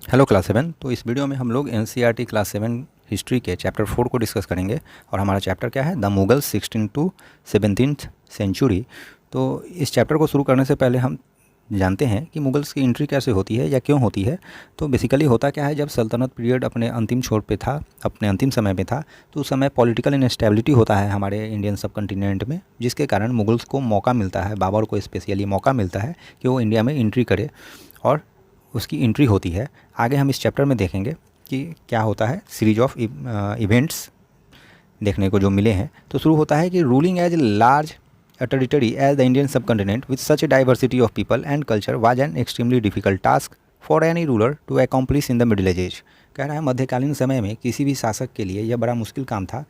Hello class 7। तो इस video में हम लोग एनसीईआरटी क्लास 7 हिस्ट्री के चैप्टर 4 को डिस्कस करेंगे। और हमारा चैप्टर क्या है? The Mughal 16 to 17th century. तो इस चैप्टर को शुरू करने से पहले हम जानते हैं कि मुगल्स की एंट्री कैसे होती है या क्यों होती है। तो बेसिकली होता क्या है, जब सल्तनत पीरियड अपने अंतिम छोर पे था, अपने अंतिम समय में था, तो उस समय पॉलिटिकल इनस्टेबिलिटी होता है हमारे इंडियन सब कॉन्टिनेंट में, जिसके कारण मुगल्स को मौका मिलता है, बाबर को स्पेशली मौका मिलता है कि वो इंडिया में एंट्री करे और उसकी एंट्री होती है। आगे हम इस चैप्टर में देखेंगे कि क्या होता है। सीरीज ऑफ इवेंट्स देखने को जो मिले हैं। तो शुरू होता है कि ruling as large territory as the Indian subcontinent with such a diversity of people and culture was an extremely difficult task for any ruler to accomplish in the middle age. कह रहा है मध्यकालीन समय में किसी भी शासक के लिए यह बड़ा मुश्किल काम था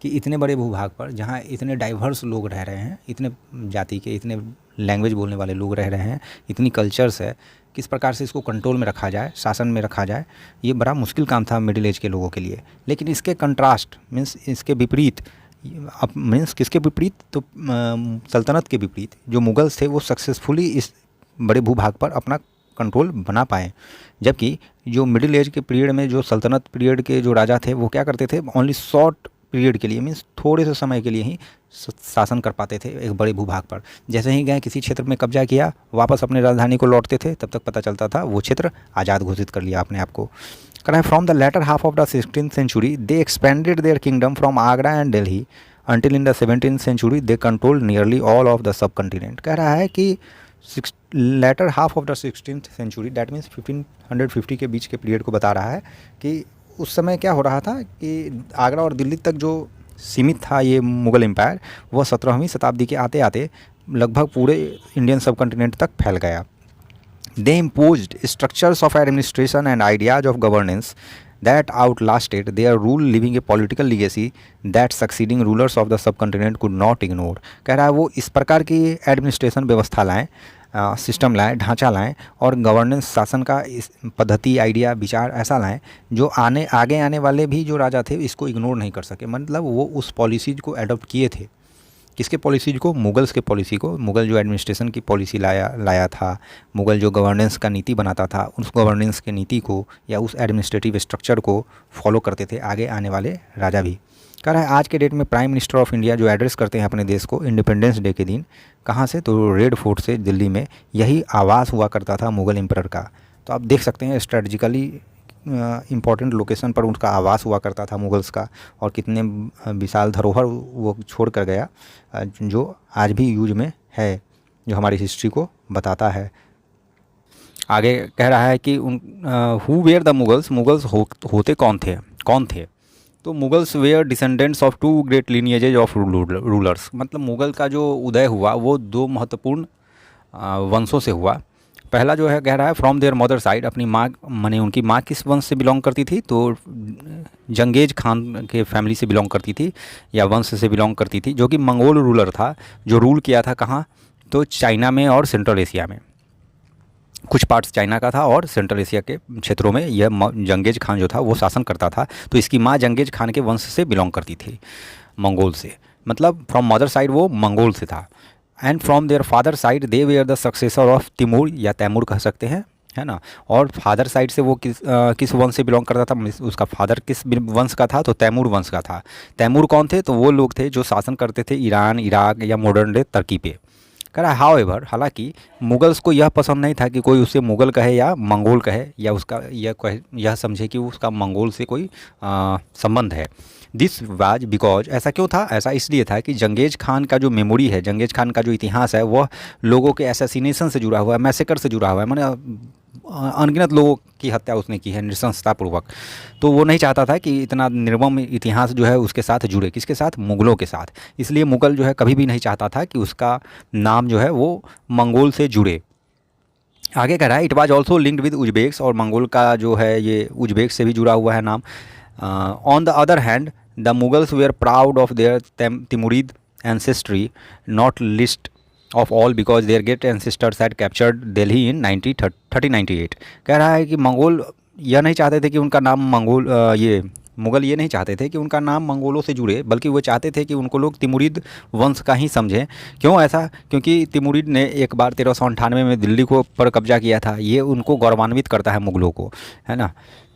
कि इतने बड़े भूभाग पर जहाँ इतने डाइवर्स लोग रह रहे हैं, इतने जाति के, इतने लैंग्वेज बोलने वाले लोग रह रहे हैं, इतनी कल्चर्स है, किस प्रकार से इसको कंट्रोल में रखा जाए, शासन में रखा जाए, ये बड़ा मुश्किल काम था मिडिल एज के लोगों के लिए। लेकिन इसके कंट्रास्ट मीन्स इसके विपरीत, अब मीन्स किसके विपरीत? तो सल्तनत के विपरीत जो मुगल्स थे वो सक्सेसफुली इस बड़े भूभाग पर अपना कंट्रोल बना पाए। जबकि जो मिडिल एज के पीरियड में जो सल्तनत पीरियड के जो राजा थे वो क्या करते थे, ओनली शॉर्ट पीरियड के लिए मीन्स थोड़े से समय के लिए ही शासन कर पाते थे एक बड़े भूभाग पर। जैसे ही गए किसी क्षेत्र में कब्जा किया, वापस अपने राजधानी को लौटते थे, तब तक पता चलता था वो क्षेत्र आज़ाद घोषित कर लिया अपने आप को। कह रहा है from the latter half of the 16th century they expanded their kingdom from Agra and Delhi until in the 17th century they controlled nearly all of the subcontinent। कह रहा है कि latter half of the 16th century that means 1550 के बीच के period को बता रहा है कि उस समय क्या हो रहा था कि आगरा और दिल्ली तक जो सीमित था ये मुग़ल एम्पायर, वह 17वीं शताब्दी के आते आते लगभग पूरे इंडियन सब कॉन्टिनेंट तक फैल गया। They imposed structures of administration and ideas of governance that outlasted their rule, leaving a political legacy that succeeding rulers of the subcontinent could not ignore। कह रहा है वो इस प्रकार की एडमिनिस्ट्रेशन व्यवस्था लाएँ, सिस्टम लाएँ, ढांचा लाएँ और गवर्नेंस शासन का इस पद्धति, आइडिया, विचार ऐसा लाएँ जो आगे आने वाले भी जो राजा थे इसको इग्नोर नहीं कर सके। मतलब वो उस पॉलिसीज को एडॉप्ट किए थे। किसके पॉलिसीज को? मुगल्स के पॉलिसी को। मुगल जो एडमिनिस्ट्रेशन की पॉलिसी लाया था, मुगल जो गवर्नेंस का नीति बनाता था, उस गवर्नेंस के नीति को या उस एडमिनिस्ट्रेटिव स्ट्रक्चर को फॉलो करते थे आगे आने वाले राजा भी। कह रहा है आज के डेट में प्राइम मिनिस्टर ऑफ इंडिया जो एड्रेस करते हैं अपने देश को इंडिपेंडेंस डे के दिन, कहाँ से? तो रेड फोर्ट से दिल्ली में। यही आवास हुआ करता था मुगल एम्परर का। तो आप देख सकते हैं स्ट्रेटजिकली इम्पॉर्टेंट लोकेशन पर उनका आवास हुआ करता था मुगल्स का, और कितने विशाल धरोहर वो छोड़ कर गया जो आज भी यूज में है, जो हमारी हिस्ट्री को बताता है। आगे कह रहा है कि who were the Mughals, Mughals होते कौन थे? तो Mughals were descendants of 2 great lineages of rulers. मतलब मुगल का जो उदय हुआ वो 2 महत्वपूर्ण वंशों से हुआ। पहला जो है कह रहा है फ्रॉम देयर मदर साइड, अपनी माँ माने उनकी माँ किस वंश से बिलोंग करती थी? तो जंगेज खान के फैमिली से बिलोंग करती थी या वंश से बिलोंग करती थी, जो कि मंगोल रूलर था, जो रूल किया था कहाँ? तो चाइना में और सेंट्रल एशिया में। कुछ पार्ट्स चाइना का था और सेंट्रल एशिया के क्षेत्रों में यह जंगेज खान जो था वो शासन करता था। तो इसकी माँ जंगेज खान के वंश से बिलोंग करती थी, मंगोल से। मतलब फ्रॉम मदर साइड वो मंगोल से था। And from their father side they were the successor of Timur या तैमूर कह सकते हैं, है ना। और फादर साइड से वो किस वंश से बिलोंग करता था? उसका फादर किस वंश का था? तो तैमूर वंश का था। तैमूर कौन थे? तो वो लोग थे जो शासन करते थे ईरान, इराक या मॉडर्न डे तुर्की पे। कह रहा है हाउएवर, हालांकि मुगल्स को यह पसंद नहीं था कि कोई उसे मुगल कहे या मंगोल कहे, या उसका यह समझे कि उसका मंगोल से कोई संबंध है। दिस वाज बिकॉज, ऐसा क्यों था? ऐसा इसलिए था कि जंगेज खान का जो मेमोरी है, जंगेज खान का जो इतिहास है, वह लोगों के असैसिनेशन से जुड़ा हुआ है, मैसेकर से जुड़ा हुआ है। माने अनगिनत लोगों की हत्या उसने की है नृशंसतापूर्वक। तो वो नहीं चाहता था कि इतना निर्मम इतिहास जो है उसके साथ जुड़े। किसके साथ? मुगलों के साथ। इसलिए मुगल जो है कभी भी नहीं चाहता था कि उसका नाम जो है वो मंगोल से जुड़े। आगे कह रहा है it was also linked with Uzbeks, और मंगोल का जो है ये उज्बेक से भी जुड़ा हुआ है नाम। On the other hand the Mughals were proud of their Timurid ancestry, not least of all because their great ancestors had captured Delhi in 1398। कह रहा है कि मंगोल यह नहीं चाहते थे कि उनका नाम मंगोल ये मुग़ल ये नहीं चाहते थे कि उनका नाम मंगोलों से जुड़े, बल्कि वो चाहते थे कि उनको लोग तिमुरिद वंश का ही समझें। क्यों ऐसा? क्योंकि तिमुरिद ने एक बार 1398 में दिल्ली को पर कब्जा किया था, ये उनको गौरवान्वित करता है मुग़लों को, है ना।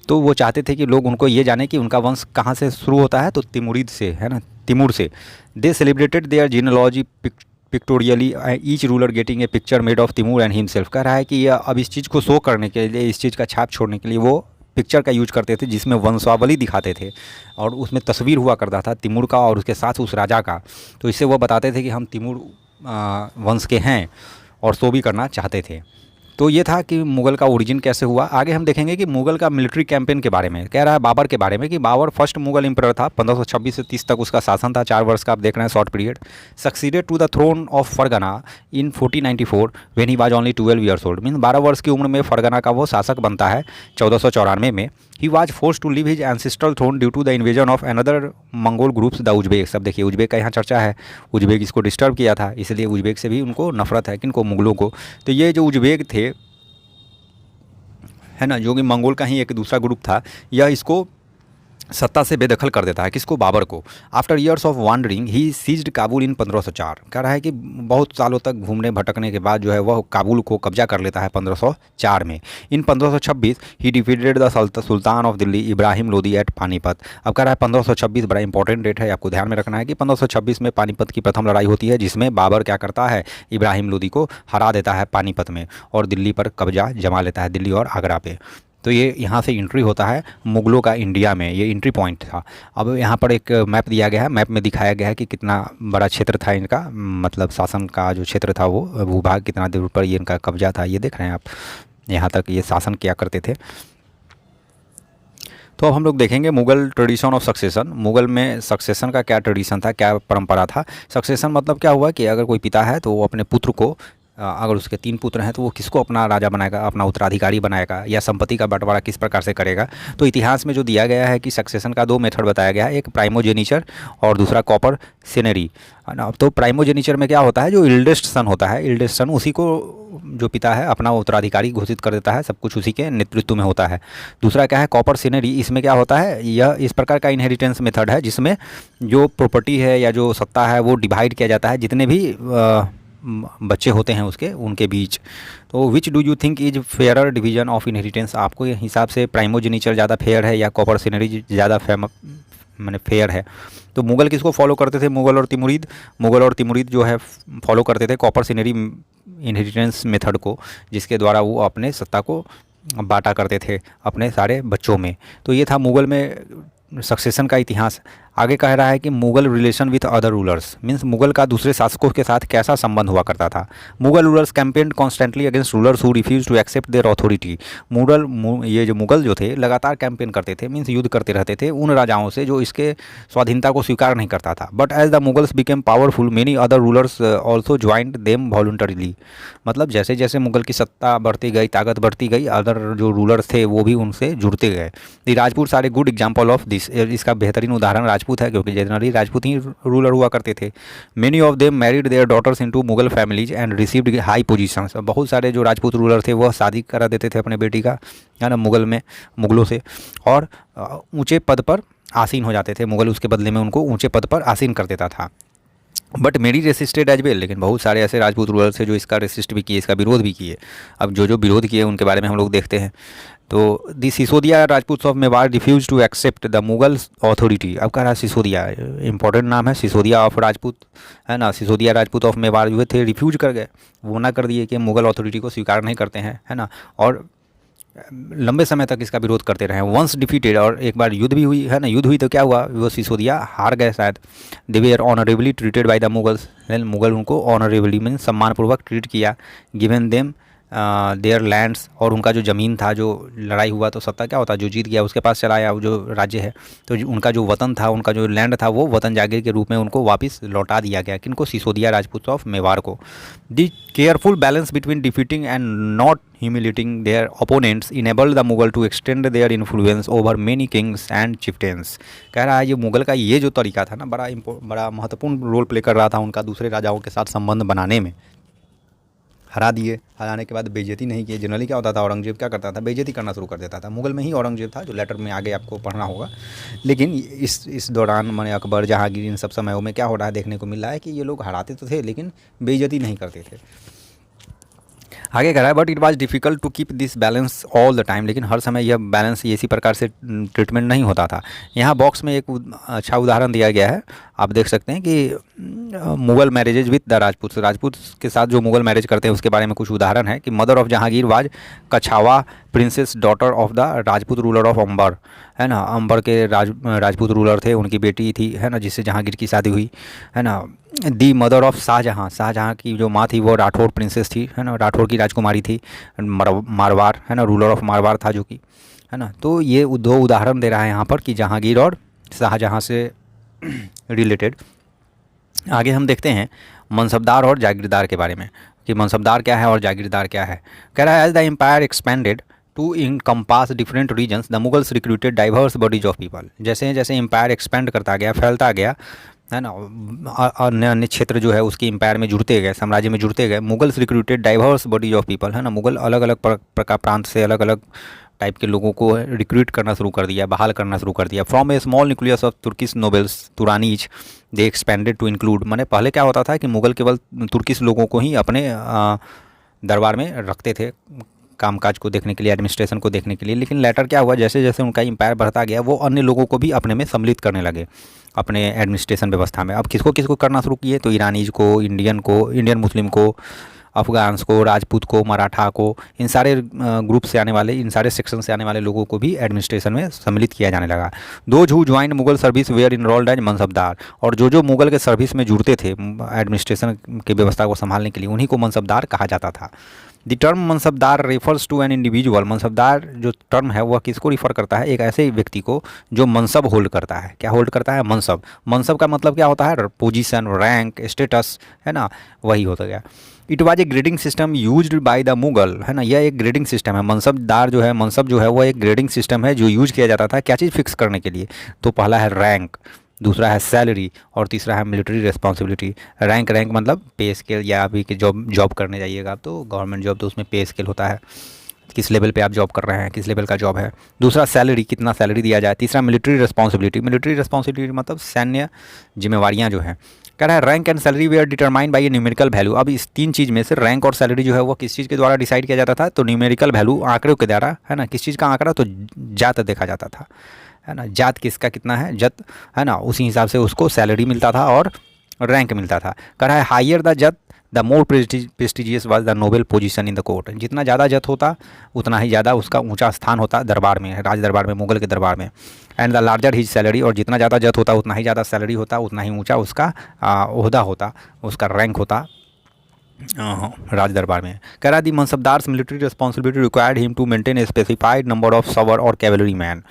तो वो चाहते थे कि लोग उनको ये जाने कि उनका वंश कहाँ से शुरू होता है, तो तिमुरिद से, है ना, तिमूर से। They celebrated their genealogy pictorially, each ruler getting a picture made of Timur and himself. कह रहा है कि यह अब इस चीज़ को शो करने के लिए, इस चीज़ का छाप छोड़ने के लिए वो पिक्चर का यूज करते थे, जिसमें वंशावली दिखाते थे और उसमें तस्वीर हुआ करता था तिमूर का और उसके साथ उस राजा का। तो इससे वो बताते थे कि हम तिमूर वंश के हैं और शो भी करना चाहते थे। तो ये था कि मुग़ल का ओरिजिन कैसे हुआ। आगे हम देखेंगे कि मुग़ल का मिलिट्री कैंपेन के बारे में। कह रहा है बाबर के बारे में कि बाबर फर्स्ट मुग़ल एम्परर था, 1526 से 30 तक उसका शासन था, 4 वर्ष का आप देख रहे हैं short period. Succeeded to the throne of Fergana in 1494 when he was only 12 years old. Mean 12 वर्ष की उम्र में फरगना का वो शासक बनता है 1494 में। He was force to leave his ancestral throne due to the invasion of another Mongol groups the Uzbek. सब देखिए उज्बेक का यहाँ चर्चा है, उज्बेक इसको डिस्टर्ब किया था, इसलिए उज्बेक से भी उनको नफरत है, किनको, मुग़लों को। तो ये जो उज्बेक थे, है ना, जो कि मंगोल का ही एक दूसरा ग्रुप था, यह इसको सत्ता से बेदखल कर देता है। किसको? बाबर को। After years of wandering he seized Kabul in 1504। कह रहा है कि बहुत सालों तक घूमने भटकने के बाद जो है वह काबुल को कब्जा कर लेता है 1504 में। In 1526 he defeated the sultan of Delhi Ibrahim Lodi at Panipat. अब कह रहा है 1526 बड़ा इंपॉर्टेंट डेट है, आपको ध्यान में रखना है कि 1526 में पानीपत की प्रथम लड़ाई होती है, जिसमें बाबर क्या करता है, इब्राहिम लोदी को हरा देता है पानीपत में और दिल्ली पर कब्जा जमा लेता है, दिल्ली और आगरा पे। तो ये यहाँ से एंट्री होता है मुग़लों का इंडिया में, ये एंट्री पॉइंट था। अब यहाँ पर एक मैप दिया गया है, मैप में दिखाया गया है कि कितना बड़ा क्षेत्र था इनका, मतलब शासन का जो क्षेत्र था वो भूभाग कितना दूर पर ये इनका कब्जा था, ये देख रहे हैं आप, यहाँ तक ये शासन किया करते थे। तो अब हम लोग देखेंगे Mughal tradition of succession. Mughal में सक्सेशन का क्या ट्रेडिशन था, क्या परंपरा था। सक्सेशन मतलब क्या हुआ कि अगर कोई पिता है तो वो अपने पुत्र को, अगर उसके 3 पुत्र हैं तो वो किसको अपना राजा बनाएगा, अपना उत्तराधिकारी बनाएगा, या संपत्ति का बंटवारा किस प्रकार से करेगा। तो इतिहास में जो दिया गया है कि सक्सेशन का 2 मेथड बताया गया है, एक प्राइमोजेनिचर और दूसरा कॉपर सेनरी। तो प्राइमोजेनिचर में क्या होता है, जो इल्डेस्ट सन होता है, इल्डेस्ट सन उसी को जो पिता है अपना उत्तराधिकारी घोषित कर देता है, सब कुछ उसी के नेतृत्व में होता है। दूसरा क्या है, कॉपर सेनरी। इसमें क्या होता है, यह इस प्रकार का इनहेरिटेंस मेथड है जिसमें जो प्रॉपर्टी है या जो सत्ता है वो डिवाइड किया जाता है जितने भी बच्चे होते हैं उसके, उनके बीच। तो which do you think is fairer division of inheritance? आपको हिसाब से प्राइमोजेनिचर ज़्यादा फेयर है या कॉपर सेनरी ज़्यादा मैंने फेयर है? तो मुग़ल किसको फॉलो करते थे, मुग़ल और तिमुरिद? मुग़ल और तिमुरिद जो है फॉलो करते थे कॉपर सेनरी इनहेरिटेंस मेथड को, जिसके द्वारा वो अपने सत्ता को बांटा करते थे अपने सारे बच्चों में। तो ये था मुग़ल में सक्सेशन का इतिहास। आगे कह रहा है कि Mughal relation with other rulers, means Mughal का दूसरे शासकों के साथ कैसा संबंध हुआ करता था। Mughal rulers campaigned constantly against rulers who refused to accept their authority. ये जो मुग़ल जो थे लगातार कैंपेन करते थे, मीन्स युद्ध करते रहते थे उन राजाओं से जो इसके स्वाधीनता को स्वीकार नहीं करता था। But as the Mughals became powerful many other rulers also joined them voluntarily. मतलब जैसे जैसे मुग़ल की सत्ता बढ़ती गई, ताकत बढ़ती गई, अदर जो रूलर्स थे वो भी उनसे जुड़ते गए। द राजपूत सारे गुड एग्जाम्पल ऑफ दिस। इसका बेहतरीन उदाहरण राजपूत है, क्योंकि जनरली राजपूत ही रूलर हुआ करते थे। Many of them married their daughters into Mughal families and received high positions. बहुत सारे जो राजपूत रूलर थे वह शादी करा देते थे अपने बेटी का, है ना, मुग़लों से, और ऊंचे पद पर आसीन हो जाते थे। मुग़ल उसके बदले में उनको ऊंचे पद पर आसीन कर देता था। बट मेरी रेसिस्टेड एज वेल। लेकिन बहुत सारे ऐसे राजपूत रूलर थे जो इसका रेसिस्ट भी किए, इसका विरोध भी किए। अब जो जो विरोध किए उनके बारे में हम लोग देखते हैं। तो the Sisodiya Rajput of Mewar refuse to accept the Mughal authority. अब कह रहा है सिसोदिया, इंपॉर्टेंट नाम है, सिसोदिया ऑफ राजपूत, है ना। सिसोदिया राजपूत ऑफ मेवाड़ जो थे रिफ्यूज कर गए, वो ना कर दिए कि मुगल अथॉरिटी को स्वीकार नहीं करते हैं, है ना। और लंबे समय तक इसका विरोध करते रहे। वंस डिफीटेड, और एक बार युद्ध भी हुई, है ना। युद्ध हुई तो क्या हुआ, वो सिसोदिया हार गए शायद। They were honourably treated by the Mughals. Mughal उनको ऑनरेबली मीन सम्मानपूर्वक ट्रीट किया। गिवन देम देयर लैंड्स, और उनका जो ज़मीन था, जो लड़ाई हुआ तो सत्ता क्या होता है, जो जीत गया उसके पास चला आया, वो जो राज्य है, तो उनका जो वतन था, उनका जो लैंड था, वो वतन जागीर के रूप में उनको वापस लौटा दिया गया। किनको? सिसोदिया राजपूत ऑफ मेवाड़ को। The careful balance between defeating and not humiliating their opponents enabled the Mughal to extend their influence over many kings and chieftains. कह रहा है ये मुगल का ये जो तरीका था ना, बड़ा महत्वपूर्ण रोल प्ले कर रहा था उनका दूसरे राजाओं के साथ संबंध बनाने में। हरा दिए, हराने के बाद बेइज्जती नहीं किए। जनरली क्या होता था, औरंगजेब क्या करता था, बेइज्जती करना शुरू कर देता था। मुगल में ही औरंगजेब था, जो लेटर में आगे आपको पढ़ना होगा। लेकिन इस दौरान माने अकबर, जहांगीर, इन सब समयों में क्या हो रहा है देखने को मिल रहा है कि ये लोग हराते तो थे लेकिन बेइज्जती नहीं करते थे। आगे कह रहा है but it was difficult to keep this balance all the time, लेकिन हर समय यह बैलेंस इसी प्रकार से ट्रीटमेंट नहीं होता था। यहाँ बॉक्स में एक अच्छा उदाहरण दिया गया है, आप देख सकते हैं कि Mughal marriages with the Rajput, Rajput के साथ जो मुग़ल मैरिज करते हैं उसके बारे में कुछ उदाहरण है कि mother of Jahangir was Kachhwaha princess daughter of the Rajput ruler of Amber, है ना, अंबर के राजपूत रूलर थे, उनकी बेटी थी, है ना, जिससे जहांगीर की शादी हुई, है ना। The mother of Shahjahan, Shahjahan की जो माँ थी वो राठौड़ प्रिंसेस थी, है ना, राठौड़ की राजकुमारी थी। मारवाड़, है ना, रूलर ऑफ मारवाड़ था जो कि, है ना। तो ये दो उदाहरण दे रहा है यहाँ पर कि जहांगीर और शाहजहाँ से रिलेटेड। आगे हम देखते हैं मनसबदार और जागीरदार के बारे में कि मनसबदार क्या है और जागीरदार क्या है। कह रहा है as the empire expanded to encompass different regions the Mughals recruited diverse bodies of people. जैसे जैसे एम्पायर एक्सपेंड करता गया, फैलता गया, है ना, अन्य अन्य क्षेत्र जो है उसकी एम्पायर में जुड़ते गए, साम्राज्य में जुड़ते गए। Mughals recruited diverse bodies of people, है ना, मुगल अलग अलग प्रकार प्रांत से अलग अलग टाइप के लोगों को रिक्रूट करना शुरू कर दिया, बहाल करना शुरू कर दिया। From a small nucleus of Turkish nobles Turanis they expanded to include, माने पहले क्या होता था कि मुगल केवल तुर्किश लोगों को ही अपने दरबार में रखते थे कामकाज को देखने के लिए, एडमिनिस्ट्रेशन को देखने के लिए। लेकिन लेटर क्या हुआ, जैसे जैसे उनका एम्पायर बढ़ता गया वो अन्य लोगों को भी अपने में सम्मिलित करने लगे अपने एडमिनिस्ट्रेशन व्यवस्था में। अब किसको किसको करना शुरू किए, तो ईरानीज को, इंडियन मुस्लिम को, अफ़गान्स को, राजपूत को, मराठा को, इन सारे ग्रुप से आने वाले, इन सारे सेक्शन से आने वाले लोगों को भी एडमिनिस्ट्रेशन में सम्मिलित किया जाने लगा। Those who join Mughal service were enrolled as mansabdar, और जो मुगल के सर्विस में जुड़ते थे एडमिनिस्ट्रेशन की व्यवस्था को संभालने के लिए, उन्हीं को मनसबदार कहा जाता था। The term mansabdar refers to an individual, mansabdar जो टर्म है वह किसको रिफ़र करता है, एक ऐसे व्यक्ति को जो मनसब होल्ड करता है। क्या होल्ड करता है, मनसब। मनसब का मतलब क्या होता है, पोजीशन, रैंक, स्टेटस, है ना, वही होता गया। It was a grading system used by the Mughal, है ना, यह एक ग्रेडिंग सिस्टम है। मनसबदार जो है, मनसब जो है वह एक ग्रेडिंग सिस्टम है जो यूज किया जाता था क्या चीज़ फिक्स करने के लिए। तो पहला है रैंक, दूसरा है सैलरी और तीसरा है मिलिट्री रिस्पॉन्सिबिलिटी। रैंक मतलब पे स्केल, या अभी कि जॉब करने जाइएगा आप तो गवर्नमेंट जॉब, तो उसमें पे स्केल होता है, किस लेवल पे आप जॉब कर रहे हैं, किस लेवल का जॉब है। दूसरा सैलरी, कितना सैलरी दिया जाए। तीसरा मिलिट्री रिस्पॉन्सिबिलिटी मतलब सैन्य जिम्मेवारियाँ जो हैं। कह रहा है rank and salary were determined by a numerical value. अब इस तीन चीज़ में से रैंक और सैलरी जो है वो किस चीज़ के द्वारा डिसाइड किया जाता था, तो न्यूमेरिकल वैल्यू, आंकड़ों के द्वारा, है ना। किस चीज़ का आंकड़ा, तो जात देखा जाता था, है ना, जात किसका कितना है, जत, है ना, उसी हिसाब से उसको सैलरी मिलता था और रैंक मिलता था। कह रहा है higher the zat the more prestigious was the noble position in the court. जितना ज़्यादा जत होता उतना ही ज़्यादा उसका ऊंचा स्थान होता दरबार में, राज दरबार में, मुगल के दरबार में। And the larger his salary, और जितना ज़्यादा जत होता उतना ही ज़्यादा सैलरी होता, उतना ही ऊंचा उसका ओहदा होता, उसका रैंक होता राज दरबार में। कह रहा the mansabdars military responsibility required him to maintain a specified number of sawar और कैवलरी मैन।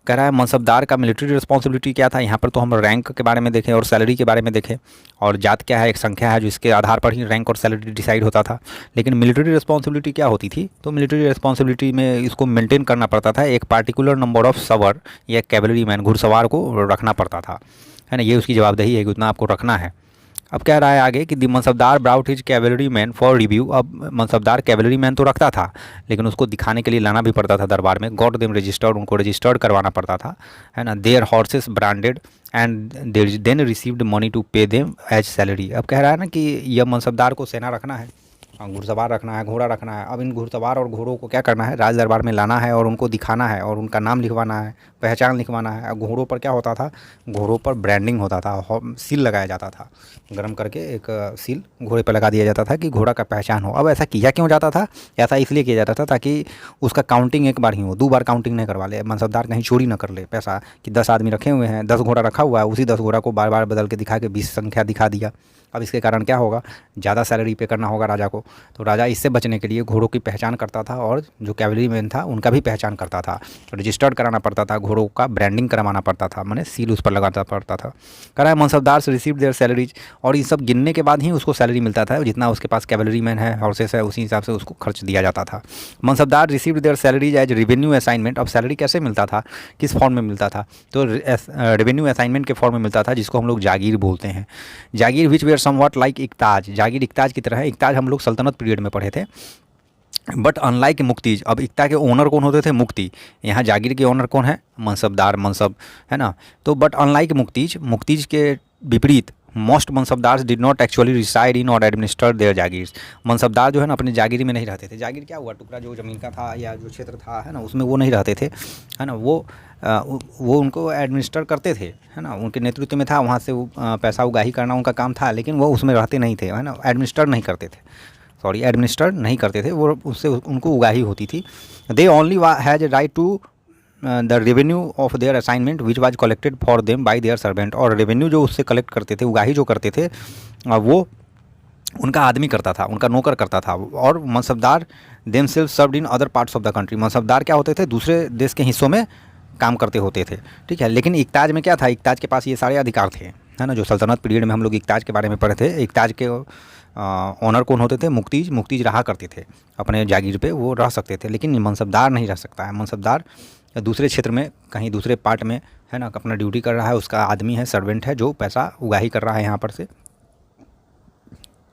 कह रहा है मनसबदार का मिलिट्री रिस्पॉन्सिबिलिटी क्या था। यहाँ पर तो हम रैंक के बारे में देखें और सैलरी के बारे में देखें, और जात क्या है, एक संख्या है जिसके आधार पर ही रैंक और सैलरी डिसाइड होता था। लेकिन मिलिट्री रिस्पॉन्सिबिलिटी क्या होती थी, तो मिलिट्री रिस्पॉन्सिबिलिटी में इसको मेंटेन करना पड़ता था, एक पार्टिकुलर नंबर ऑफ सवर या कैवलरी मैन, घुड़सवार को रखना पड़ता था, है ना। ये उसकी जवाबदेही है कि उतना आपको रखना है। अब कह रहा है आगे कि the mansabdar brought his cavalry man for review. अब मनसबदार कैवलरी मैन तो रखता था लेकिन उसको दिखाने के लिए लाना भी पड़ता था दरबार में। गॉट देम रजिस्टर्ड, उनको रजिस्टर्ड करवाना पड़ता था, है ना। Their horses branded and then received money to pay them as salary. अब कह रहा है ना कि यह मनसबदार को सेना रखना है, घुड़सवार रखना है, घोड़ा रखना है। अब इन घुड़सवार और घोड़ों को क्या करना है, राज दरबार में लाना है और उनको दिखाना है और उनका नाम लिखवाना है, पहचान लिखवाना है। घोड़ों पर क्या होता था, घोड़ों पर ब्रांडिंग होता था, सील लगाया जाता था, गर्म करके एक सील घोड़े पर लगा दिया जाता था कि घोड़ा का पहचान हो। अब ऐसा किया क्यों जाता था, ऐसा इसलिए किया जाता था ताकि उसका काउंटिंग एक बार ही हो, 2 बार काउंटिंग नहीं करवा ले, मनसबदार कहीं चोरी न कर ले पैसा, कि 10 आदमी रखे हुए हैं, 10 घोड़ा रखा हुआ है, उसी 10 घोड़ा को बार बार बदल के दिखा के 20 संख्या दिखा दिया। अब इसके कारण क्या होगा, ज़्यादा सैलरी पे करना होगा राजा को। तो राजा इससे बचने के लिए घोड़ों की पहचान करता था और जो कैवलरी मैन था उनका भी पहचान करता था, रजिस्टर्ड कराना पड़ता था, घोड़ों का ब्रांडिंग करवाना पड़ता था, माने सील उस पर लगाना पड़ता था। कह रहा है मनसबदार से रिसीव देयर सैलरीज, और ये सब गिनने के बाद ही उसको सैलरी मिलता था। जितना उसके पास कैवलरी मैन है, हॉर्सेस है, उसी हिसाब से उसको खर्च दिया जाता था। Mansabdar receive their salaries as revenue assignment. अब सैलरी कैसे मिलता था, किस फॉर्म में मिलता था, तो रेवेन्यू असाइनमेंट के फॉर्म में मिलता था, जिसको हम लोग जागीर बोलते हैं। जागीर विच वेयर समवट लाइक इक्ताज, जागीर इक्ताज की तरह है। इक्ताज हम लोग सल्तनत पीरियड में पढ़े थे। बट अनलाइक मुक्तीज, अब इक्ता के ओनर कौन होते थे? मुक्ति। यहाँ जागीर के ओनर कौन है? मनसबदार, मनसब, है ना। तो बट अनलाइक मुक्तीज, मुक्तीज के विपरीत most mansabdars did not actually reside in और एडमिनिस्टर देयर जागीर्स। मनसबदार जो है ना अपने जागीर में नहीं रहते थे। जागीर क्या हुआ? टुकड़ा जो ज़मीन का था या जो क्षेत्र था, है ना, उसमें वो नहीं रहते थे, है ना। वो उनको एडमिनिस्टर करते थे, है ना, उनके नेतृत्व में था, वहाँ से वो पैसा उगाही करना उनका काम था, लेकिन वो उसमें रहते नहीं थे, है ना, एडमिनिस्टर नहीं करते थे, सॉरी एडमिनिस्टर नहीं करते थे वो, उससे उनको उगाही होती थी। They only has right to the revenue of their assignment which was collected for them by their servant. और रेवेन्यू जो उससे कलेक्ट करते थे, उगाही जो करते थे, वो उनका आदमी करता था, उनका नौकर करता था। और mansabdar themselves served in other parts of the country. Mansabdar क्या होते थे? दूसरे देश के हिस्सों में काम करते होते थे, ठीक है। लेकिन इक्ताज में क्या था? इक्ताज के पास ये सारे अधिकार थे, है ना। जो सल्तनत पीरियड में हम लोग इक्ताज के बारे में पढ़े थे, इक्ताज के ऑनर कौन होते थे? मुक्तीज। मुक्तीज रहा करते थे अपने जागीर पे, वो रह सकते थे, लेकिन मनसबदार नहीं रह सकता है। मनसबदार दूसरे क्षेत्र में, कहीं दूसरे पार्ट में, है ना, अपना ड्यूटी कर रहा है, उसका आदमी है, सर्वेंट है, जो पैसा उगाही कर रहा है यहाँ पर से।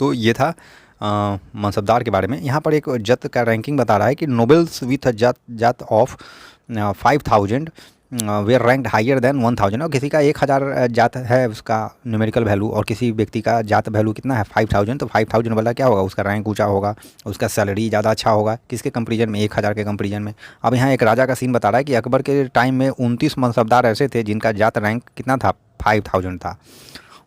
तो ये था मनसबदार के बारे में। यहाँ पर एक जत का रैंकिंग बता रहा है कि nobles with zat of 5000 were ranked higher than 1000। और किसी का 1000 जात है उसका न्यूमेरिकल वैल्यू, और किसी व्यक्ति का जात वैल्यू कितना है? 5000। तो 5000 वाला क्या होगा? उसका रैंक ऊंचा होगा, उसका सैलरी ज़्यादा अच्छा होगा। किसके कंपेरिजन में? 1000 के कंपेरिजन में। अब यहाँ एक राजा का सीन बता रहा है कि अकबर के टाइम में 29 मनसबदार ऐसे थे जिनका जात रैंक कितना था? 5000 था।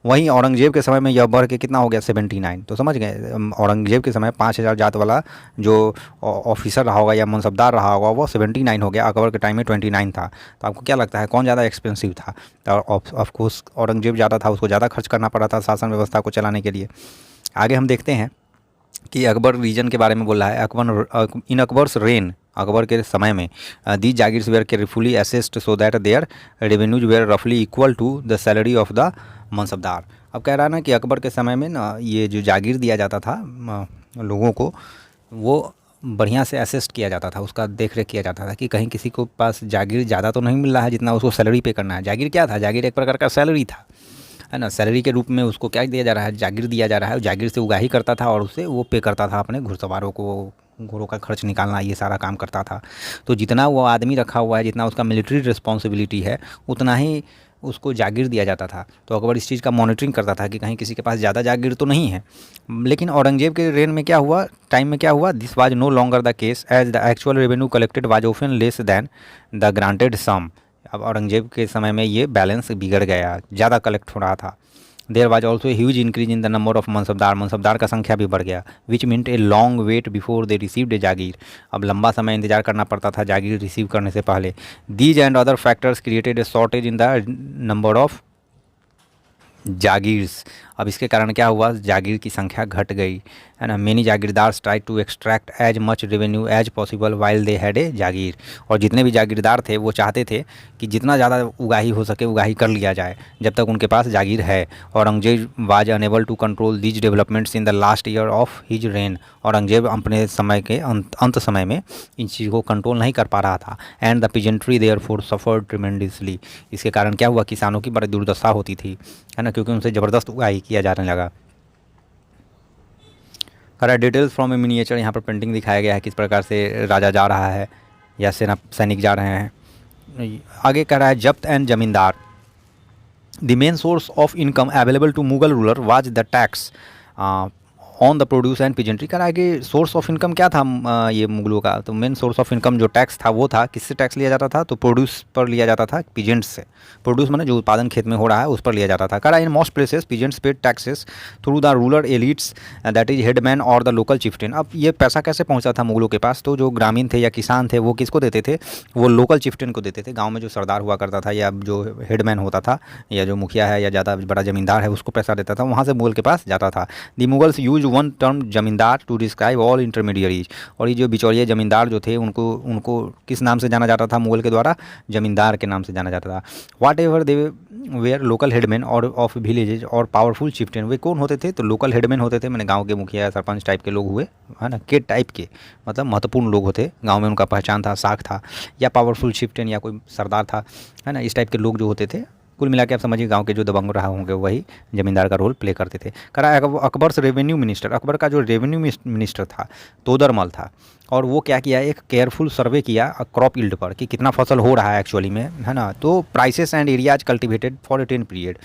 वहीं औरंगजेब के समय में यह बढ़ के कितना हो गया? 79। तो समझ गए, औरंगजेब के समय 5000 जात वाला जो ऑफिसर रहा होगा या मनसबदार रहा होगा, वो 79 हो गया। अकबर के टाइम में 29 था। तो आपको क्या लगता है कौन ज़्यादा एक्सपेंसिव था? तो ऑफकोर्स औरंगजेब ज़्यादा था, उसको ज़्यादा खर्च करना पड़ा था शासन व्यवस्था को चलाने के लिए। आगे हम देखते हैं कि अकबर रीजन के बारे में बोल रहा है। अकबर इन अकबर्स रेन, अकबर के समय में the jagirs were carefully assessed so that their revenues were रफली equal to the salary of the mansabdar. अब कह रहा है ना कि अकबर के समय में ना ये जो जागीर दिया जाता था लोगों को, वो बढ़िया से असेस्ट किया जाता था, उसका देख रेख किया जाता था कि कहीं किसी को पास जागीर ज़्यादा तो नहीं मिल रहा है जितना उसको सैलरी पे करना है। जागीर क्या था? जागीर एक प्रकार का सैलरी था, है ना। सैलरी के रूप में उसको क्या दिया जा रहा है? जागीर दिया जा रहा है। जागीर से उगाही करता था और उससे वो पे करता था अपने घुड़सवारों को, घोड़ों का खर्च निकालना, ये सारा काम करता था। तो जितना वो आदमी रखा हुआ है, जितना उसका मिलिट्री रिस्पॉन्सिबिलिटी है, उतना ही उसको जागीर दिया जाता था। तो अकबर इस चीज़ का मॉनिटरिंग करता था कि कहीं किसी के पास ज़्यादा जागीर तो नहीं है। लेकिन औरंगजेब के रेन में क्या हुआ, टाइम में क्या हुआ? This was no longer the case as the actual revenue collected was often less than the granted sum. अब औरंगजेब के समय में ये बैलेंस बिगड़ गया, ज़्यादा कलेक्ट हो रहा था। There was also huge increase in the number of mansabdar, mansabdar का संख्या भी बढ़ गया। Which meant a long wait before they received a jagir. अब लंबा समय इंतजार करना पड़ता था जागीर रिसीव करने से पहले। These and other factors created a shortage in the number of jagirs. अब इसके कारण क्या हुआ? जागीर की संख्या घट गई, है ना। Many jagirdars try to extract as much revenue as possible while they had a jagir. और जितने भी जागीरदार थे वो चाहते थे कि जितना ज़्यादा उगाही हो सके उगाही कर लिया जाए जब तक उनके पास जागीर है। Aurangzeb was unable to control these developments in the last year of his reign. Aurangzeb अपने समय के अंत समय में इन चीज़ों को कंट्रोल नहीं कर पा रहा था। And the peasantry therefore suffered tremendously. इसके कारण क्या हुआ? किसानों की बड़ी दुर्दशा होती थी, है ना, क्योंकि उनसे ज़बरदस्त उगाही किया जाने लगा। करा डिटेल्स फ्रॉम ए मिनिएचर। यहाँ पर पेंटिंग दिखाया गया है किस प्रकार से राजा जा रहा है या सैनिक जा रहे हैं। आगे कह रहा है zabt and zamindar. The main source of income available to Mughal ruler was the tax on the produce and peasantry. कह रहा है कि सोर्स ऑफ इनकम क्या था ये मुगलों का? तो मेन सोर्स ऑफ इनकम जो टैक्स था वो था, किससे टैक्स लिया जाता था? तो प्रोड्यूस पर लिया जाता था, पीजेंट्स से। प्रोड्यूस माने जो उत्पादन खेत में हो रहा है उस पर लिया जाता था। कह रहा है in most places peasants paid taxes through the rural elites that is headman और द लोकल चिफ्टेन। अब ये पैसा कैसे पहुँचा था मुगलों के पास? तो जो ग्रामीण थे या किसान थे वो किसको देते थे? वो लोकल चिफ्टेन को देते थे। गाँव में जो सरदार हुआ करता था या जो हेडमैन होता था या जो मुखिया है या ज़्यादा बड़ा जमींदार है उसको पैसा देता था, वहाँ से मुगल के पास जाता था। The Mughals use one term जमींदार टू डिस्क्राइब ऑल इंटरमीडियरीज। और ये जो बिचौलिए जमींदार जो थे उनको किस नाम से जाना जाता था मुगल के द्वारा? जमींदार के नाम से जाना जाता था। Whatever they were local headman और ऑफ विलेजेज और पावरफुल चिफ्टेन। वे कौन होते थे? तो लोकल हेडमैन होते थे, मैंने गाँव के मुखिया सरपंच टाइप के लोग हुए, है ना, के टाइप के, मतलब महत्वपूर्ण लोग होते गाँव में, उनका पहचान था, साख था। या पावरफुल चिफ्टेन या कोई सरदार था, है ना, इस टाइप के लोग जो होते थे कुल मिला के आप समझिए गांव के जो दबंग रहा होंगे वही ज़मींदार का रोल प्ले करते थे। कह रहा है अकबर रेवेन्यू मिनिस्टर, अकबर का जो रेवेन्यू मिनिस्टर था तोदरमल था, और वो क्या किया, एक केयरफुल सर्वे किया क्रॉप यील्ड पर कि कितना फसल हो रहा है एक्चुअली में, है ना। तो prices and areas cultivated for a 10 period,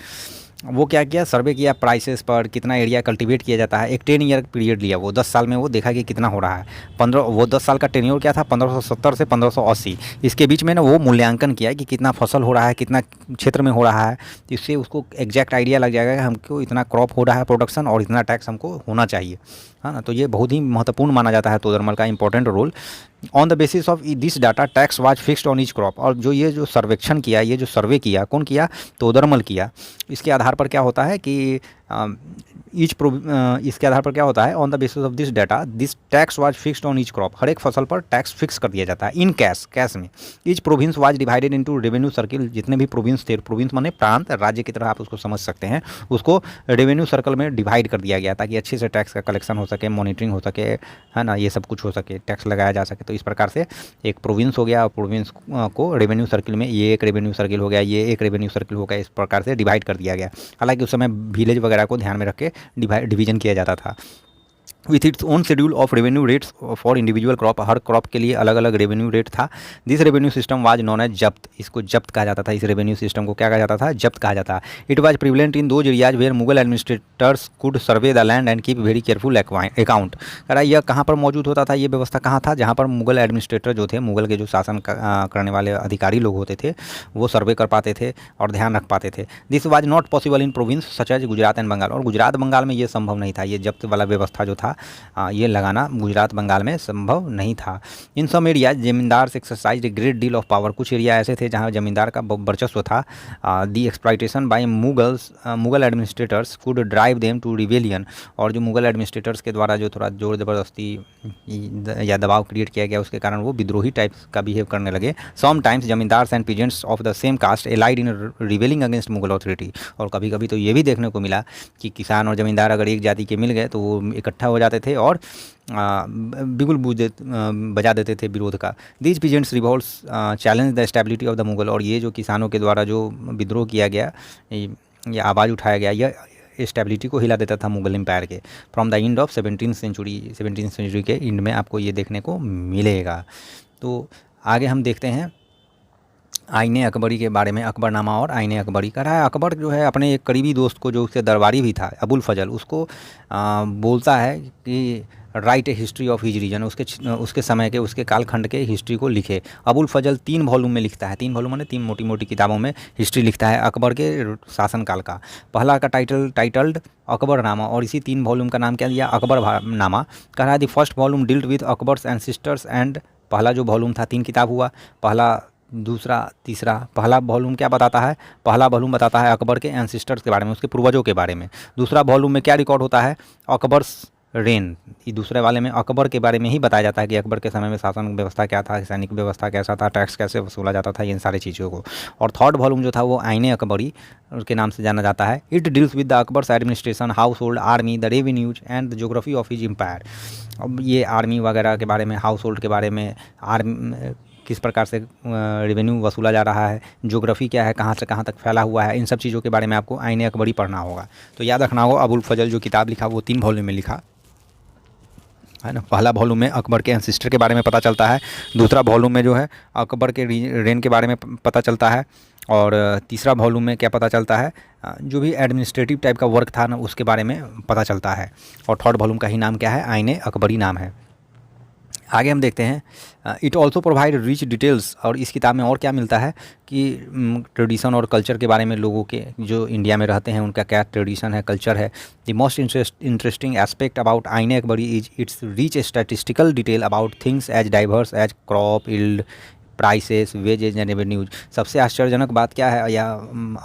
वो क्या किया, सर्वे किया प्राइसेस पर, कितना एरिया कल्टीवेट किया जाता है। एक 10 ईयर पीरियड लिया, वो 10 साल में वो देखा कि कितना हो रहा है। 15 वो 10 साल का टेन्योर क्या था, 1570 से 1580, इसके बीच में ना वो मूल्यांकन किया कि कितना फसल हो रहा है, कितना क्षेत्र में हो रहा है। इससे उसको एग्जैक्ट आइडिया लग जाएगा कि हमको इतना क्रॉप हो रहा है प्रोडक्शन और इतना टैक्स हमको होना चाहिए, है ना। तो ये बहुत ही महत्वपूर्ण माना जाता है तोदरमल का important role. On the basis of this data tax was fixed on each crop, और जो ये जो सर्वेक्षण किया, ये जो सर्वे किया, कौन किया, तोदरमल किया। इसके आधार पर क्या होता है कि इसके आधार पर क्या होता है, on the basis of this data this tax was fixed on each crop, हर एक फसल पर टैक्स फिक्स कर दिया जाता है इन कैश में। Each province was divided into revenue circle, जितने भी प्रोविंस थे, प्रोविंस माने प्रांत, राज्य की तरह आप उसको समझ सकते हैं, उसको रेवेन्यू सर्कल में डिवाइड कर दिया गया ताकि अच्छे से टैक्स का कलेक्शन हो सके, मॉनिटरिंग हो सके, है ना, ये सब कुछ हो सके, टैक्स लगाया जा सके। तो इस प्रकार से एक प्रोविंस हो गया, और प्रोविंस को रेवेन्यू सर्किल में, ये एक रेवेन्यू सर्किल हो गया, ये एक रेवेन्यू सर्किल हो गया, इस प्रकार से डिवाइड कर दिया गया। हालांकि उस समय विलेज वगैरह को ध्यान में रख के डिवीजन किया जाता था। With its own schedule of revenue rates for individual crop, हर क्रॉप के लिए अलग अलग रेवेन्यू रेट था। This revenue system was known as zabt, इसको जब्त कहा जाता था, इस रेवेन्यू सिस्टम को क्या कहा जाता था, जब्त कहा जाता। It was prevalent in those areas where Mughal administrators could survey the land and keep very careful account. कह रहा है यह कहाँ पर मौजूद होता था, ये व्यवस्था कहाँ था, जहाँ पर मुगल एडमिनिस्ट्रेटर जो थे, मुगल के जो शासन करने वाले अधिकारी लोग होते थे, वो सर्वे कर पाते थे और ध्यान रख पाते थे। This was not possible in province such as Gujarat and Bengal, और गुजरात बंगाल में ये संभव नहीं था, ये जब्त वाला व्यवस्था जो था ये लगाना गुजरात बंगाल में संभव नहीं था। In some area zamindar exercise a great deal of power, कुछ एरिया ऐसे थे जहां जमींदार का वर्चस्व था। The exploitation by Mughal administrators could drive them to rebellion, और जो मुगल एडमिनिस्ट्रेटर्स के द्वारा जो थोड़ा जोर ज़बरदस्ती या दबाव क्रिएट किया गया, उसके कारण वो विद्रोही टाइप का बिहेव करने लगे। Sometimes zamindars and peasants of the same caste allied in rebelling against Mughal authority, और कभी कभी तो ये भी देखने को मिला कि किसान और जमींदार अगर एक जाति के मिल गए तो वो इकट्ठा हो जाते थे और बिगुल बजा देते थे विरोध का। These peasants revolts challenge the stability of the Mughal, और ये जो किसानों के द्वारा जो विद्रोह किया गया या आवाज़ उठाया गया, यह स्टेबिलिटी को हिला देता था मुगल एम्पायर के। From the end of 17th century के एंड में आपको ये देखने को मिलेगा। तो आगे हम देखते हैं आईने अकबरी के बारे में, अकबरनामा और आईने अकबरी। कह रहा है अकबर जो है अपने एक करीबी दोस्त को, जो उसके दरबारी भी था, अबुल फजल, उसको बोलता है कि write a history of his region, उसके समय के, उसके कालखंड के हिस्ट्री को लिखे। अबुल फजल 3 वॉल्यूम में लिखता है, 3 वॉल्यूम में 3 मोटी मोटी किताबों में हिस्ट्री लिखता है अकबर के शासनकाल का। पहला का टाइटल्ड अकबरनामा, और इसी 3 वॉल्यूम का नाम क्या दिया, अकबरनामा। कह रहा है the first volume dealt with Akbar's ancestors and, पहला जो वॉल्यूम था 3 किताब हुआ, पहला, दूसरा, तीसरा। पहला वॉल्यूम क्या बताता है, पहला वॉल्यूम बताता है अकबर के एंसेस्टर्स के बारे में, उसके पूर्वजों के बारे में। दूसरा वॉल्यूम में क्या रिकॉर्ड होता है, अकबर्स रेन, ये दूसरे वाले में अकबर के बारे में ही बताया जाता है कि अकबर के समय में शासन व्यवस्था क्या था, सैनिक व्यवस्था कैसा था, टैक्स कैसे वसूला जाता था, इन सारी चीज़ों को। और थर्ड वॉल्यूम जो था वो आईने अकबरी के नाम से जाना जाता है। It deals with the Akbar's administration, household, army, the revenues and the geography of his empire. अब ये आर्मी वगैरह के बारे में, हाउस होल्ड के बारे में, आर्मी किस प्रकार से रेवेन्यू वसूला जा रहा है, ज्योग्राफी क्या है, कहाँ से कहाँ तक फैला हुआ है, इन सब चीज़ों के बारे में आपको आईने अकबरी पढ़ना होगा। तो याद रखना होगा अबुल फजल जो किताब लिखा वो 3 वॉल्यूम में लिखा है ना। पहला वॉल्यूम में अकबर के एंसेस्टर के बारे में पता चलता है, दूसरा वॉल्यूम में जो है अकबर के रेन के बारे में पता चलता है, और तीसरा वॉल्यूम में क्या पता चलता है, जो भी एडमिनिस्ट्रेटिव टाइप का वर्क था ना उसके बारे में पता चलता है। और थर्ड वॉल्यूम का ही नाम क्या है, आईने अकबरी नाम है। आगे हम देखते हैं it also provide rich details, और इस किताब में और क्या मिलता है कि ट्रेडिशन और कल्चर के बारे में, लोगों के जो इंडिया में रहते हैं उनका क्या ट्रेडिशन है, कल्चर है। The most interesting aspect about Aine Akbari is its rich statistical detail about things as diverse as crop yield, prices, wages and revenues. सबसे आश्चर्यजनक बात क्या है या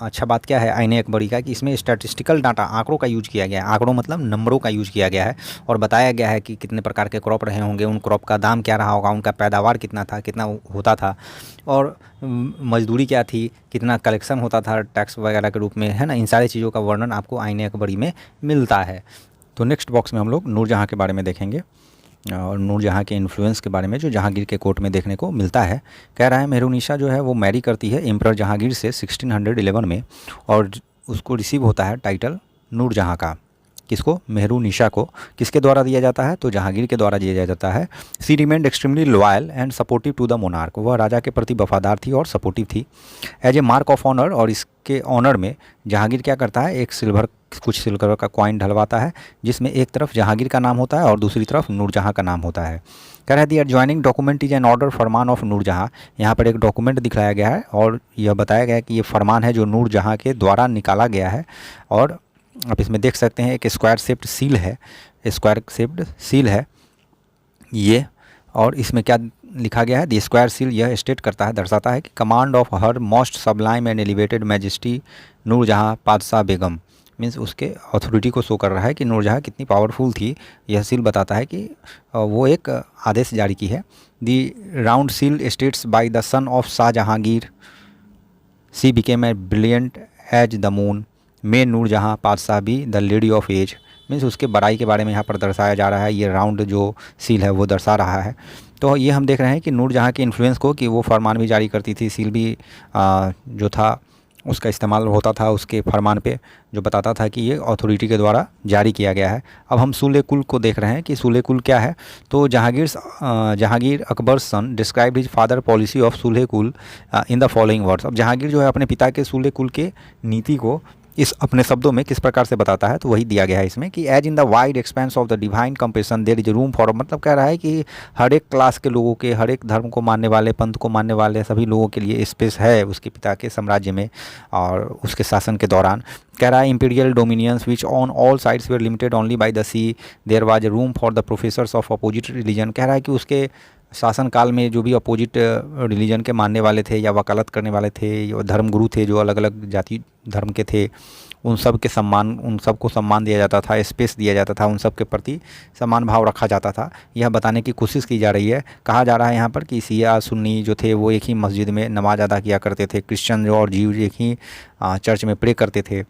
अच्छा बात क्या है आईने अकबरी का, कि इसमें स्टैटिस्टिकल डाटा, आंकड़ों का यूज किया गया है। आंकड़ों मतलब नंबरों का यूज किया गया है, और बताया गया है कि कितने प्रकार के क्रॉप रहे होंगे, उन क्रॉप का दाम क्या रहा होगा, उनका पैदावार कितना था, कितना होता था, और मजदूरी क्या थी, कितना कलेक्शन होता था टैक्स वगैरह के रूप में, है ना। इन सारी चीज़ों का वर्णन आपको आईने अकबरी में मिलता है। तो नेक्स्ट बॉक्स में हम लोग नूरजहाँ के बारे में देखेंगे। और नूरजहाँ के इन्फ्लुएंस के बारे में जो जहांगीर के कोर्ट में देखने को मिलता है। कह रहा है मेहरुनिसा जो है वो मैरी करती है एम्परर जहांगीर से 1611 में, और उसको रिसीव होता है टाइटल नूरजहाँ का। किसको? मेहरुनिसा को। किसके द्वारा दिया जाता है? तो जहांगीर के द्वारा दिया जाता है। She remained extremely loyal and supportive to the monarch, वह राजा के प्रति वफादार थी और सपोर्टिव थी। As a mark of honour, और इसके ऑनर में जहांगीर क्या करता है, एक कुछ सिल्वर का कॉइन ढलवाता है, जिसमें एक तरफ जहांगीर का नाम होता है और दूसरी तरफ नूरजहाँ का नाम होता है। कह रहा है the adjoining document is an order farman of Nurjahan. यहाँ पर एक डॉक्यूमेंट दिखलाया गया है और यह बताया गया है कि ये फरमान है जो नूरजहाँ के द्वारा निकाला गया है। और आप इसमें देख सकते हैं एक स्क्वायर शेप्ड सील है, स्क्वायर शेप्ड सील है ये। और इसमें क्या लिखा गया है? द स्क्वायर सील यह स्टेट करता है, दर्शाता है कि command of her most sublime and elevated majesty Nurjahan Padshah Begum, means उसके अथॉरिटी को शो कर रहा है कि नूरजहाँ कितनी पावरफुल थी। यह सील बताता है कि वो एक आदेश जारी की है। The round seal states by the sun of Shah Jahangir she became as brilliant as the moon, may Nurjahan Padshah be the lady of age, means उसके बड़ाई के बारे में यहाँ पर दर्शाया जा रहा है। ये राउंड जो सील है वो दर्शा रहा है। तो ये हम देख रहे हैं कि नूरजहाँ के इन्फ्लुएंस को, कि वो फरमान भी जारी करती थी, सील भी जो था उसका इस्तेमाल होता था उसके फरमान पे, जो बताता था कि ये अथॉरिटी के द्वारा जारी किया गया है। अब हम सूले कुल को देख रहे हैं कि सूले कुल क्या है। तो Jahangir Akbar son describe his father policy of sulhe kul in the following words. अब जहांगीर जो है अपने पिता के सूले कुल के नीति को इस अपने शब्दों में किस प्रकार से बताता है, तो वही दिया गया है इसमें कि as in the wide expanse of the divine compassion there is room for, मतलब कह रहा है कि हर एक क्लास के लोगों के, हर एक धर्म को मानने वाले, पंथ को मानने वाले सभी लोगों के लिए स्पेस है उसके पिता के साम्राज्य में और उसके शासन के दौरान। कह रहा है imperial dominions which on all sides were limited only by the sea, there was room for the professors of opposite religion. कह रहा है कि उसके शासन काल में जो भी अपोजिट रिलीजन के मानने वाले थे या वकालत करने वाले थे या धर्मगुरु थे, जो अलग अलग जाति धर्म के थे, उन सब को सम्मान दिया जाता था, स्पेस दिया जाता था, उन सब के प्रति समान भाव रखा जाता था। यह बताने की कोशिश की जा रही है। कहा जा रहा है यहाँ पर कि शिया सुन्नी जो थे वो एक ही मस्जिद में नमाज अदा किया करते थे, क्रिश्चियन और जीव एक ही चर्च में प्रे करते थे,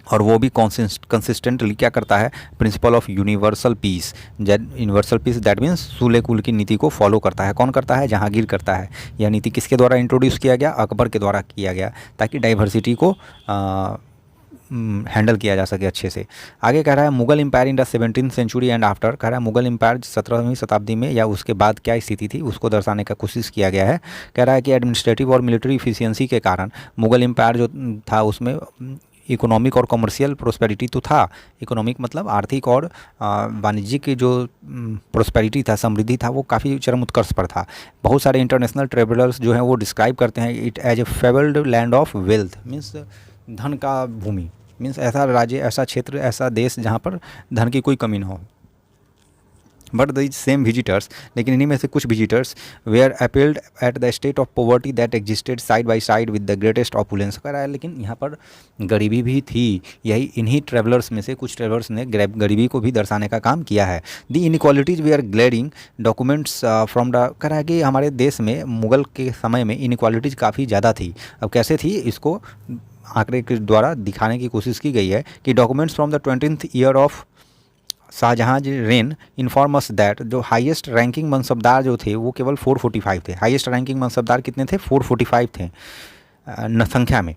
और वो भी कंसिस्टेंटली क्या करता है, principle of universal peace that means सूले कुल की नीति को फॉलो करता है। कौन करता है? जहांगीर करता है। यह नीति किसके द्वारा इंट्रोड्यूस किया गया? अकबर के द्वारा किया गया, ताकि डाइवर्सिटी को हैंडल किया जा सके अच्छे से। आगे कह रहा है Mughal empire in the 17th century and after. कह रहा है मुगल एम्पायर 17वीं शताब्दी में या उसके बाद क्या स्थिति थी उसको दर्शाने का कोशिश किया गया है। कह रहा है कि एडमिनिस्ट्रेटिव और मिलिट्री इफिशियंसी के कारण मुगल एम्पायर जो था उसमें इकोनॉमिक और कमर्शियल प्रोस्पेरिटी तो था। इकोनॉमिक मतलब आर्थिक और वाणिज्यिक जो प्रोस्पेरिटी था, समृद्धि था, वो काफ़ी चरम उत्कर्ष पर था। बहुत सारे इंटरनेशनल ट्रेवलर्स जो हैं वो डिस्क्राइब करते हैं it as a fabled land of wealth, means धन का भूमि, मीन्स ऐसा राज्य, ऐसा क्षेत्र, ऐसा देश जहाँ पर धन की कोई कमी ना हो। बट द सेम विजिटर्स, लेकिन इन्हीं में से कुछ visitors were appalled at the state of poverty that existed side by side with the greatest opulence. कह रहा है लेकिन यहाँ पर गरीबी भी थी। यही इन्हीं ट्रेवलर्स में से कुछ ट्रेवलर्स ने गरीबी को भी दर्शाने का काम किया है। The inequalities we are gleaning documents from the, कह रहा है कि हमारे देश में मुगल के समय में इनइक्वालिटीज़ काफ़ी ज़्यादा थी। अब कैसे थी इसको आंकड़े के द्वारा दिखाने की कोशिश की गई है कि documents from the 20th year of Shahjahan reign informs that जो हाईएस्ट रैंकिंग मनसबदार जो थे वो केवल 445 थे। हाईएस्ट रैंकिंग मनसबदार कितने थे? 445 थे संख्या में,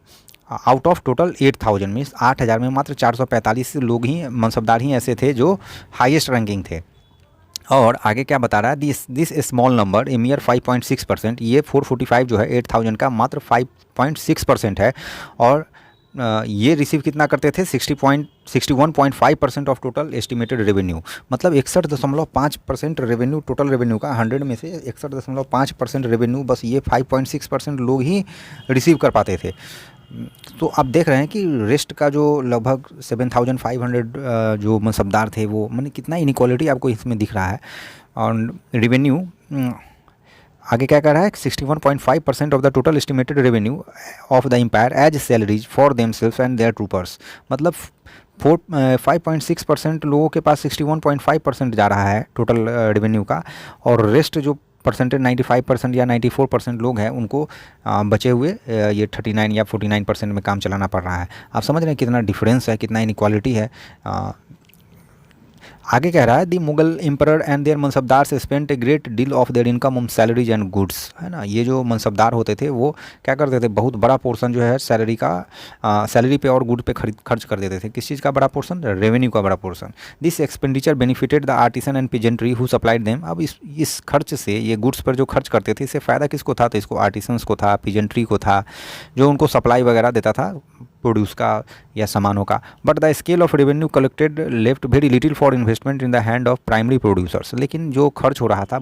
आउट ऑफ टोटल 8000 मीन्स 8000 में मात्र 445 लोग ही मनसबदार ही ऐसे थे जो हाईएस्ट रैंकिंग थे। और आगे क्या बता रहा है, दिस स्मॉल नंबर ए मियर 5.6%, ये 445 जो है 8000 का मात्र 5.6% है। और ये रिसीव कितना करते थे? 61.5% ऑफ टोटल एस्टिमेटेड रेवेन्यू, मतलब 61.5% रेवेन्यू, टोटल रेवेन्यू का 100 में से 61.5% रेवेन्यू बस ये 5.6% लोग ही रिसीव कर पाते थे। तो आप देख रहे हैं कि रेस्ट का जो लगभग 7500 जो मनसबदार थे वो, मैंने कितना इनइक्वालिटी आपको इसमें दिख रहा है। और रेवेन्यू आगे क्या कह रहा है, 61.5% of the total estimated revenue of the empire as salaries for themselves and their troopers, मतलब 5.6% लोगों के पास 61.5% जा रहा है टोटल रेवेन्यू का, और रेस्ट जो परसेंटेज 95% या 94% लोग हैं उनको बचे हुए ये 39 या 49% में काम चलाना पड़ रहा है। आप समझ रहे हैं कितना डिफरेंस है, कितना इनइक्वालिटी है। आगे कह रहा है दी Mughal emperor and there mansabdar से spent A great deal of their income on salaries and goods, है ना। ये जो मनसबदार होते थे वो क्या करते थे, बहुत बड़ा पोर्शन जो है सैलरी का, सैलरी पे और गुड पे खर्च कर देते थे। किस चीज़ का बड़ा पोर्शन, रेवेन्यू का बड़ा portion. This expenditure benefited the artisan and peasantry who supplied them. अब इस खर्च से, ये गुड्स पर जो खर्च करते थे, इससे फ़ायदा किसको था, तो इसको आर्टिसंस को था, पिजेंट्री को था, जो उनको सप्लाई वगैरह देता था प्रोड्यूस का या सामानों का। But the scale of revenue collected left very little for investment in the hand of primary producers. लेकिन जो खर्च हो रहा था,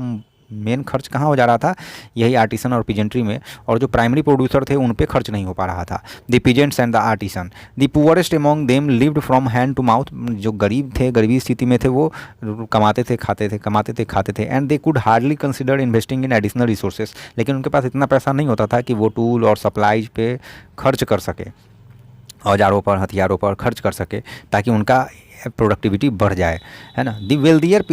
मेन खर्च कहाँ हो जा रहा था, यही आर्टिसन और पिजेंट्री में, और जो प्राइमरी प्रोड्यूसर थे उन पे खर्च नहीं हो पा रहा था। The peasants and the artisan the poorest among them lived from hand to mouth. जो गरीब थे, गरीबी स्थिति में थे, वो कमाते थे खाते थे। And they could hardly consider investing in additional resources. लेकिन उनके पास इतना पैसा नहीं होता था कि वो टूल और सप्लाईज पे खर्च कर सके, औजारों पर, हथियारों पर खर्च कर सके, ताकि उनका प्रोडक्टिविटी बढ़ जाए, है ना। The wealthier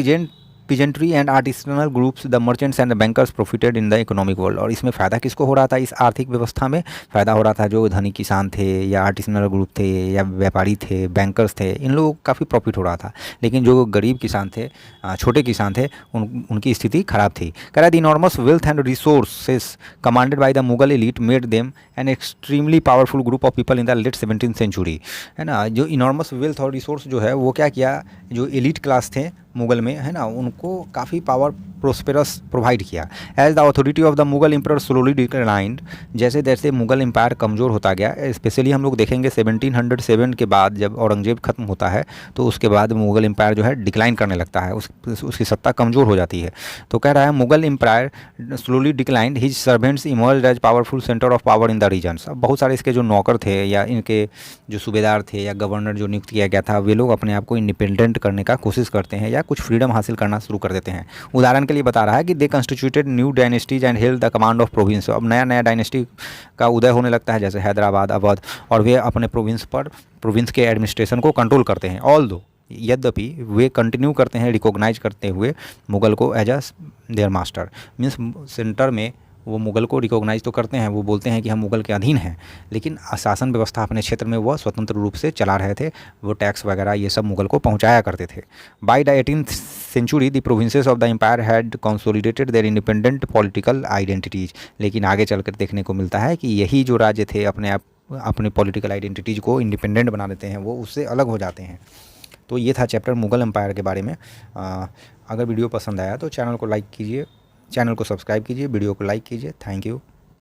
peasantry and artisanal groups, the merchants and the bankers profited in the economic world. और इसमें फ़ायदा किसको हो रहा था, इस आर्थिक व्यवस्था में फ़ायदा हो रहा था जो धनी किसान थे, या आर्टिसनल ग्रुप थे, या व्यापारी थे, बैंकर्स थे, इन लोगों को काफ़ी प्रॉफिट हो रहा था। लेकिन जो गरीब किसान थे, छोटे किसान थे, उनकी स्थिति खराब थी। कह रहा है the enormous wealth and resources commanded by the Mughal elite made them an extremely powerful group of people in the late 17th century, है ना। जो इनॉर्मस वेल्थ और रिसोर्स जो है वो क्या किया, जो एलीट क्लास थे मुगल में, है ना, उनको काफ़ी पावर प्रोस्पेरस प्रोवाइड किया। As the authority of the Mughal emperor slowly declined, जैसे जैसे मुगल एम्पायर कमज़ोर होता गया, स्पेशली हम लोग देखेंगे 1707 के बाद जब औरंगजेब खत्म होता है, तो उसके बाद मुगल एम्पायर जो है डिक्लाइन करने लगता है, उसकी सत्ता कमज़ोर हो जाती है। तो कह रहा है Mughal empire slowly declined, his servants emerged as powerful centre of power in the regions. अब बहुत सारे इसके जो नौकर थे या इनके जो सूबेदार थे या गवर्नर जो नियुक्त किया गया था, वे लोग अपने आप को इंडिपेंडेंट करने का कोशिश करते हैं या कुछ फ्रीडम हासिल करना शुरू कर देते हैं। उदाहरण के लिए बता रहा है कि they constituted new dynasties and held the command of province. अब नया नया डायनेस्टी का उदय होने लगता है, जैसे हैदराबाद, अवध, और वे अपने प्रोविंस के एडमिनिस्ट्रेशन को कंट्रोल करते हैं। ऑल दो, यद्यपि वे कंटिन्यू करते हैं रिकॉग्नाइज करते हुए मुगल को as a their master. Means centre में वो मुगल को रिकॉग्नाइज तो करते हैं, वो बोलते हैं कि हम मुगल के अधीन हैं, लेकिन शासन व्यवस्था अपने क्षेत्र में वह स्वतंत्र रूप से चला रहे थे। वो टैक्स वगैरह ये सब मुगल को पहुंचाया करते थे। By the 18th century the provinces of the empire had consolidated their independent political identities. लेकिन आगे चलकर देखने को मिलता है कि यही जो राज्य थे अपने पॉलिटिकल आइडेंटिटीज को इंडिपेंडेंट बना देते हैं, वो उससे अलग हो जाते हैं। तो ये था चैप्टर मुगल एम्पायर के बारे में। अगर वीडियो पसंद आया तो चैनल को लाइक कीजिए, चैनल को सब्सक्राइब कीजिए, वीडियो को लाइक कीजिए। Thank you.